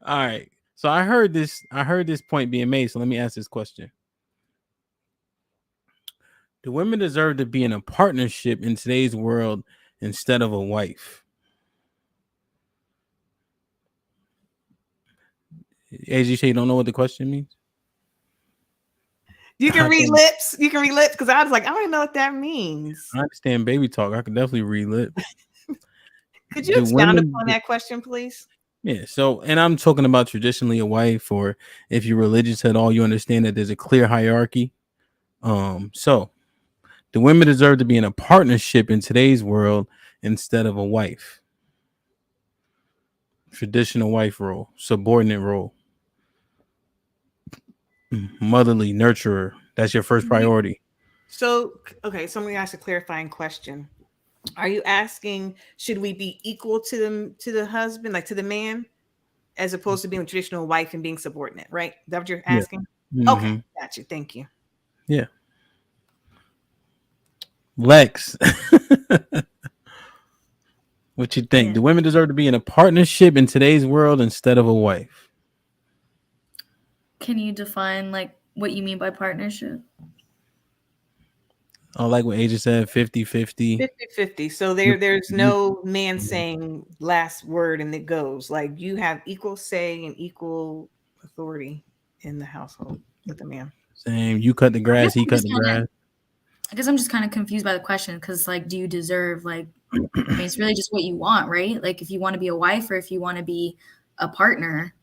All right. So I heard this. I heard this point being made. So let me ask this question: do women deserve to be in a partnership in today's world instead of a wife? As you say, you don't know what the question means. You can I read can. lips. You can read lips because I was like, I don't even know what that means. I understand baby talk. I can definitely read lips. Could you Do expound women? upon that question, please? Yeah. So, and I'm talking about traditionally a wife, or if you're religious at all, you understand that there's a clear hierarchy. So the women deserve to be in a partnership in today's world instead of a wife. Traditional wife role, subordinate role, motherly nurturer. That's your first priority. So, okay, so I'm going to ask a clarifying question. Are you asking, should we be equal to the husband, like to the man, as opposed to being a traditional wife and being subordinate, right? Is that what you're Yeah. asking? Okay, Mm-hmm. got you. Thank you. Yeah. Lex, what you think? Yeah. Do women deserve to be in a partnership in today's world instead of a wife? Can you define like what you mean by partnership? I like what Asia said, 50-50. 50-50. So there's no man saying last word and it goes. Like you have equal say and equal authority in the household with the man. Same. You cut the I grass, guess he I'm cut just the kind of grass. I guess I'm just kind of confused by the question because like do you deserve like I mean it's really just what you want, right? Like if you want to be a wife or if you want to be a partner.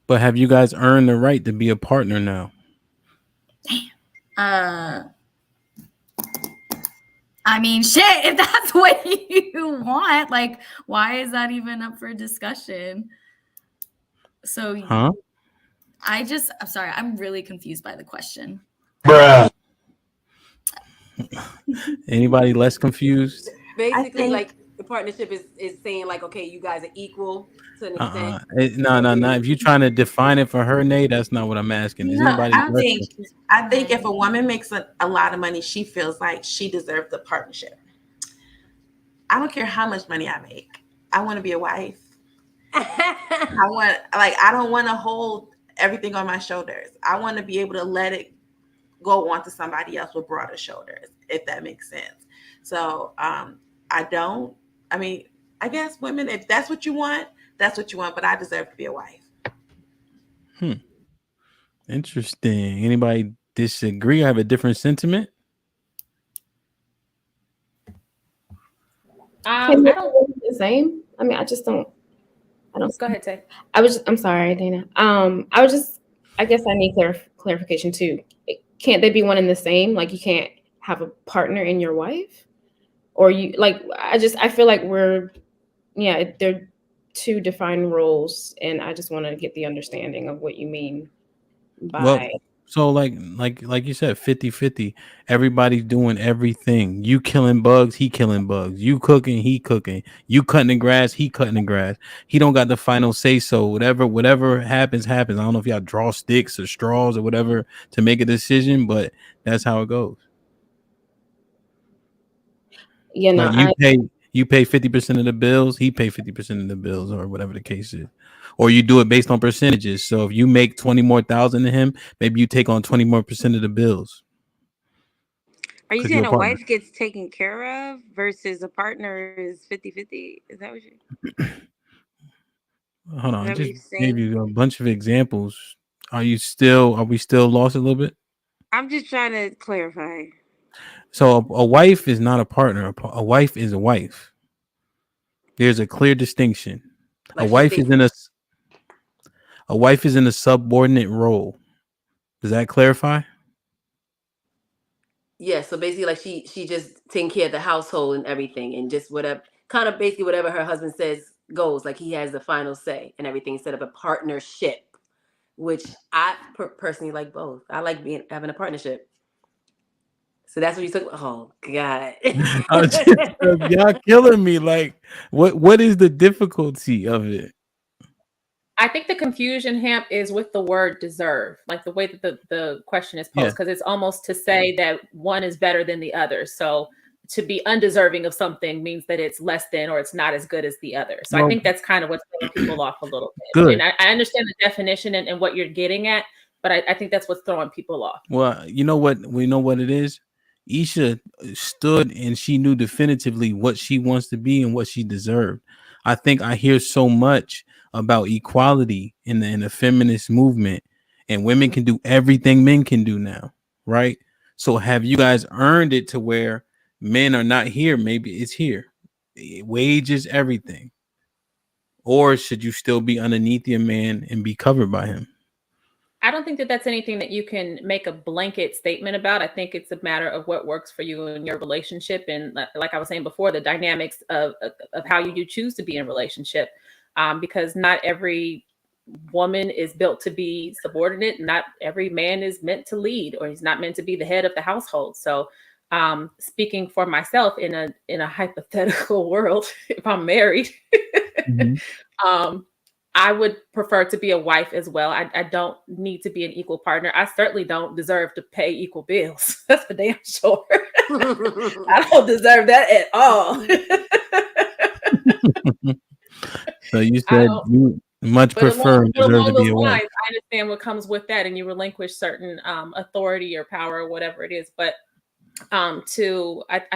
But have you guys earned the right to be a partner now? Uh I mean, shit, if that's what you want, like, why is that even up for discussion? So, Huh? I'm sorry, I'm really confused by the question. Bruh. Anybody less confused? I Basically, think like the partnership is saying like, okay, you guys are equal to an extent. No, no, no. If you're trying to define it for her, Nate, that's not what I'm asking. Is no, anybody I less think confused? I think if a woman makes a lot of money, she feels like she deserves the partnership. I don't care how much money I make. I want to be a wife. I don't want to hold everything on my shoulders. I want to be able to let it go on to somebody else with broader shoulders, if that makes sense. So I don't. I mean, I guess women, if that's what you want, that's what you want. But I deserve to be a wife. Hmm. Interesting. Anybody disagree? I have a different sentiment. Can I it don't. be the same? I mean, I don't. Go ahead, Tay. I'm sorry, Dana. I was just. I guess I need clarification too. Can't they be one and the same? Like you can't have a partner in your wife, or you like. I feel like yeah, they're two defined roles, and I just want to get the understanding of what you mean Well, by. so like you said, 50-50. Everybody's doing everything. You killing bugs, he killing bugs. You cooking, he cooking. You cutting the grass, he cutting the grass. He don't got the final say so. Whatever happens, happens. I don't know if y'all draw sticks or straws or whatever to make a decision, but that's how it goes. You know, Like you pay 50% of the bills, he pay 50% of the bills, or whatever the case is. Or you do it based on percentages. So if you make 20 more thousand than him, maybe you take on 20 more percent of the bills Are you because you're saying a a partner. wife gets taken care of versus a partner is 50-50? Is that what you Hold is on, I that what just you're gave saying? you a bunch of examples. Are we still lost a little bit? I'm just trying to clarify. So a wife is not a partner. A wife is a wife. There's a clear distinction. A Like she wife stays. is in a subordinate role. Does that clarify? Yeah, so basically like she just taking care of the household and everything and just whatever kind of basically whatever her husband says goes. Like he has the final say and everything instead of a partnership, which I personally like both. I like being having a partnership. So that's what you took. Oh God. I just, y'all killing me. Like, what is the difficulty of it? I think the confusion, Hamp, is with the word deserve, like the way that the question is Yeah. posed, because it's almost to say that one is better than the other. So to be undeserving of something means that it's less than or it's not as good as the other. So I Well, think that's kind of what's throwing people off a little bit. good. And I understand the definition and what you're getting at, but I think that's what's throwing people off. Well, you know what? We know what it is. Isha stood and she knew definitively what she wants to be and what she deserved. I think I hear so much about equality in the feminist movement, and women can do everything men can do now, right? So have you guys earned it to where men are not here? Maybe it's here. Wages, everything. Or should you still be underneath your man and be covered by him? I don't think that that's anything that you can make a blanket statement about. I think it's a matter of what works for you in your relationship. And like I was saying before, the dynamics of how you choose to be in a relationship. Because not every woman is built to be subordinate. Not every man is meant to lead, or he's not meant to be the head of the household. So speaking for myself in a hypothetical world, if I'm married, I would prefer to be a wife as well. I don't need to be an equal partner. I certainly don't deserve to pay equal bills. That's for damn sure. I don't deserve that at all. So you said you much prefer deserve to be a wife. I understand what comes with that, and you relinquish certain authority or power or whatever it is. But I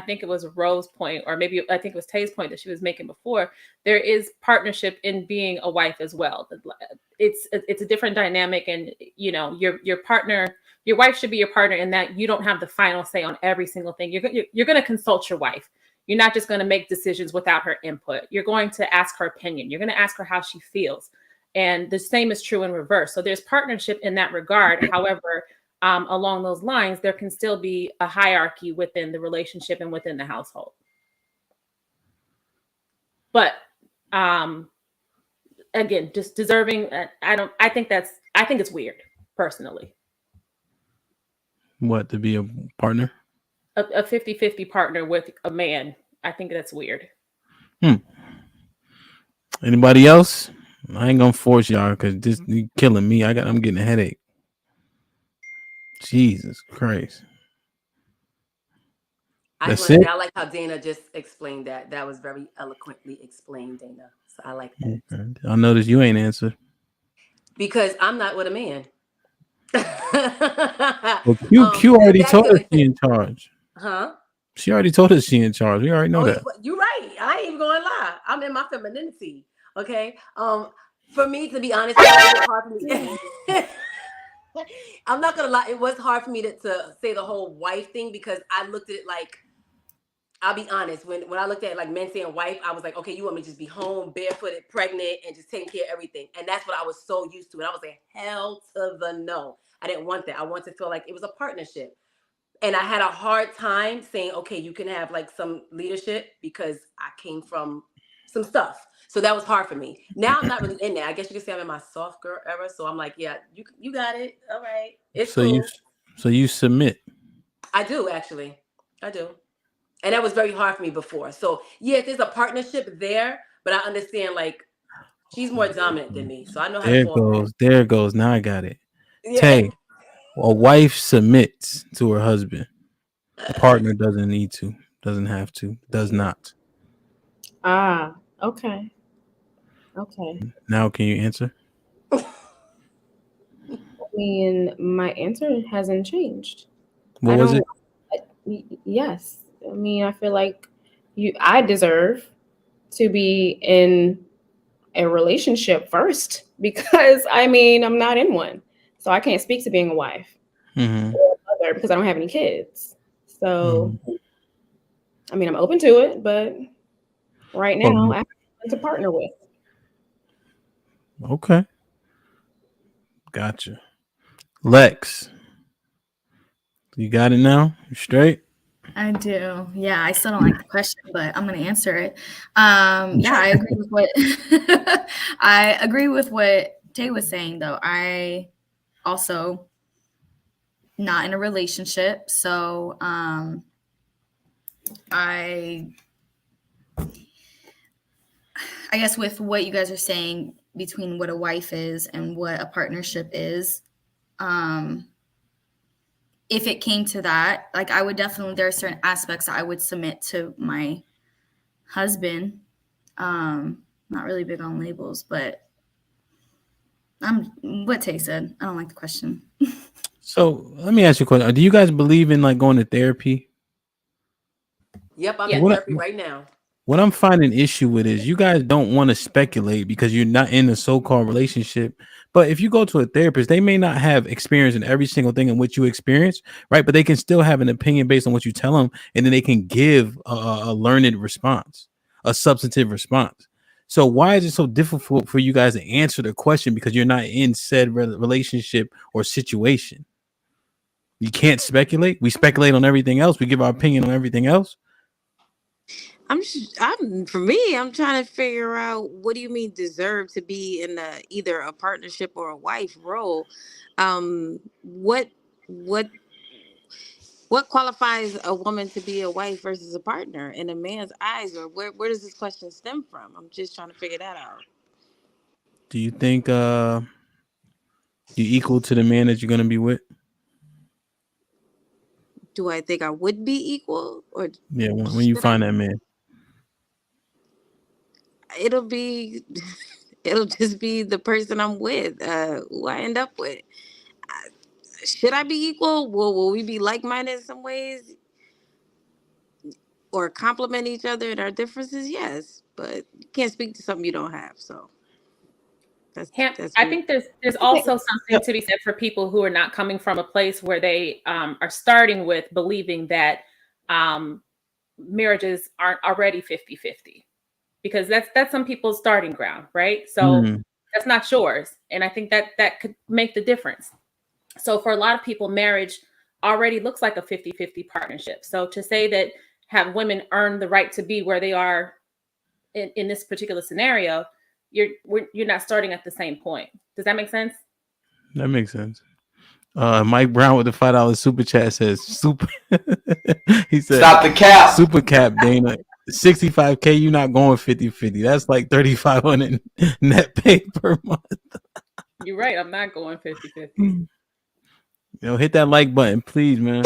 think it was Rose's point, or maybe I think it was Tay's point that she was making before. There is partnership in being a wife as well. It's a different dynamic, and you know your partner, your wife should be your partner in that you don't have the final say on every single thing. You're going to consult your wife. You're not just going to make decisions without her input. You're going to ask her opinion. You're going to ask her how she feels, and the same is true in reverse. So there's partnership in that regard. However, along those lines, there can still be a hierarchy within the relationship and within the household. But again, just deserving. I think it's weird, personally. What, to be a partner? A 50-50 partner with a man. I think that's weird. Anybody else? I ain't gonna force y'all because this you killing me. I'm getting a headache. Jesus Christ. I That's just want to it? say, I like how Dana just explained that. That was very eloquently explained, Dana. So I like that. Okay. I noticed you ain't answered. Because I'm not with a man. Well, Q already told us she in charge. Huh? She already told us she in charge. We already know that. You're right. I ain't even going to lie. I'm in my femininity. Okay. For me, to be honest, it was hard for me. I'm not gonna lie. It was hard for me to say the whole wife thing, because I looked at it like, I'll be honest, when I looked at like men saying wife, I was like, okay, you want me to just be home, barefooted, pregnant, and just taking care of everything. And that's what I was so used to. And I was like, hell to the no. I didn't want that. I wanted to feel like it was a partnership. And I had a hard time saying, okay, you can have like some leadership, because I came from some stuff. So that was hard for me. Now I'm not really in there. I guess you could say I'm in my soft girl era. So I'm like, yeah, you got it. All right. It's so cool. you submit. I do, actually. I do. And that was very hard for me before. So yes, there's a partnership there, but I understand like she's more dominant than me. So I know how to fall back. There it goes. Now I got it. Yeah. Tay, a wife submits to her husband. A partner doesn't need to, doesn't have to, does not. Ah, okay. Okay. Now can you answer? I mean, my answer hasn't changed. What was it? Yes. I mean, I feel like I deserve to be in a relationship first, because I mean, I'm not in one. So I can't speak to being a wife or a mother because I don't have any kids. So I mean, I'm open to it, but right now I have to partner with. Okay. Gotcha. Lex, you got it now? You straight? I do. Yeah, I still don't like the question, but I'm going to answer it. Yeah, I agree with what I agree with what Tay was saying, though. I also not in a relationship, so I guess with what you guys are saying between what a wife is and what a partnership is, if it came to that, like I would definitely, there are certain aspects that I would submit to my husband. Not really big on labels, but what Tay said. I don't like the question. So let me ask you a question. Do you guys believe in like going to therapy? Yep, I'm Yeah. in therapy right now. What I'm finding issue with is you guys don't want to speculate because you're not in a so-called relationship. But if you go to a therapist, they may not have experience in every single thing in which you experience, right? But they can still have an opinion based on what you tell them, and then they can give a learned response, a substantive response. So why is it so difficult for you guys to answer the question because you're not in said relationship or situation? You can't speculate. We speculate on everything else. We give our opinion on everything else. For me, I'm trying to figure out, what do you mean deserve to be in either a partnership or a wife role? What what qualifies a woman to be a wife versus a partner in a man's eyes, or where does this question stem from? I'm just trying to figure that out. Do you think you equal to the man that you're gonna be with? Do I think I would be equal, or Yeah, when you should I? find that man. It'll be it'll just be the person I'm with, who I end up with. Should I be equal? Will we be like-minded in some ways, or complement each other in our differences? Yes, but you can't speak to something you don't have. So that's I me. think there's also something to be said for people who are not coming from a place where they are starting with believing that marriages aren't already 50-50, because that's some people's starting ground, right? So that's not yours. And I think that could make the difference. So for a lot of people, marriage already looks like a 50-50 partnership. So to say that have women earn the right to be where they are in this particular scenario, you're not starting at the same point. Does that make sense? That makes sense. Mike Brown with the $5 super chat says super. He said, "Stop the cap, super cap, Dana. 65K. You not going 50-50. That's like 3,500 net pay per month. You're right. I'm not going 50-50. Hit that like button, please, man.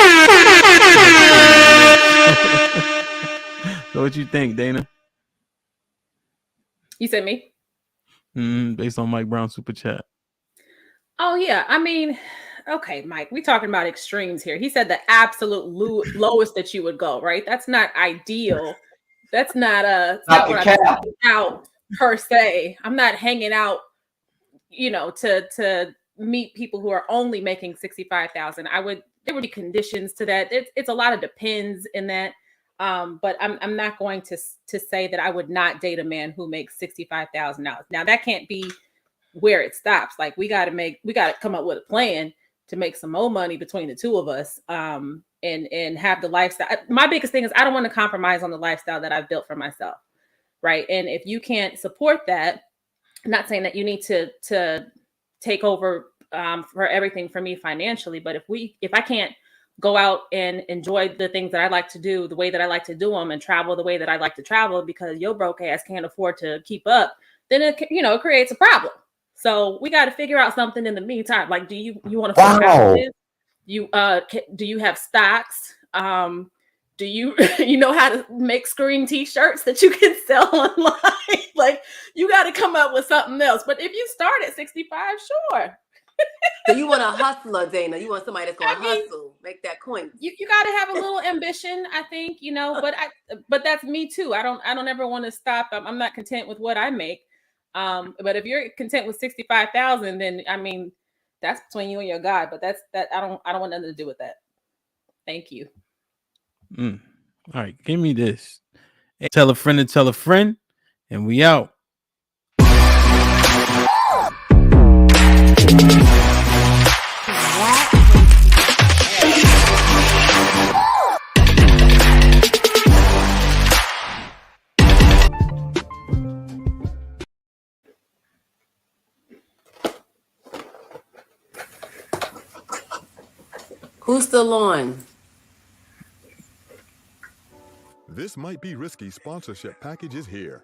So what you think, Dana? You said me? Based on Mike Brown super chat. Oh yeah. I mean, okay, Mike, we talking about extremes here. He said the absolute lowest that you would go, right? That's not ideal. That's not what I'm talking out per se. I'm not hanging out, to meet people who are only making 65,000. There would be conditions to that. It's a lot of depends in that. But I'm not going to say that I would not date a man who makes $65,000. Now that can't be where it stops. Like we got to come up with a plan to make some more money between the two of us. And have the lifestyle. My biggest thing is I don't want to compromise on the lifestyle that I've built for myself. Right. And if you can't support that, I'm not saying that you need to take over for everything for me financially, but if I can't go out and enjoy the things that I like to do the way that I like to do them and travel the way that I like to travel because your broke ass can't afford to keep up, then it creates a problem. So we got to figure out something in the meantime. Like, do you want to flip houses? Do you have stocks? Do you know how to make screen t-shirts that you can sell online? Like, you got to come up with something else. But if you start at 65, sure. So you want a hustler, Dana. You want somebody that's going to hustle, make that coin. You got to have a little ambition, I think, but that's me too. I don't ever want to stop. I'm not content with what I make. But if you're content with 65,000, then I mean, that's between you and your God, but I don't want nothing to do with that. Thank you. All right, give me this. Tell a friend to tell a friend, and we out. Who's still on? This Might Be Risky sponsorship package is here.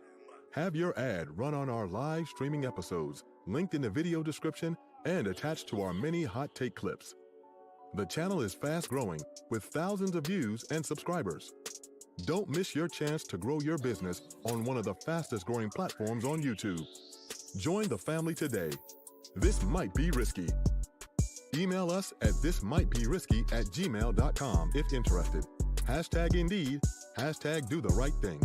Have your ad run on our live streaming episodes, linked in the video description and attached to our many hot take clips. The channel is fast growing with thousands of views and subscribers. Don't miss your chance to grow your business on one of the fastest growing platforms on YouTube. Join the family today. This might be risky. Email us at thismightberisky@gmail.com if interested. #Indeed, #do the right thing.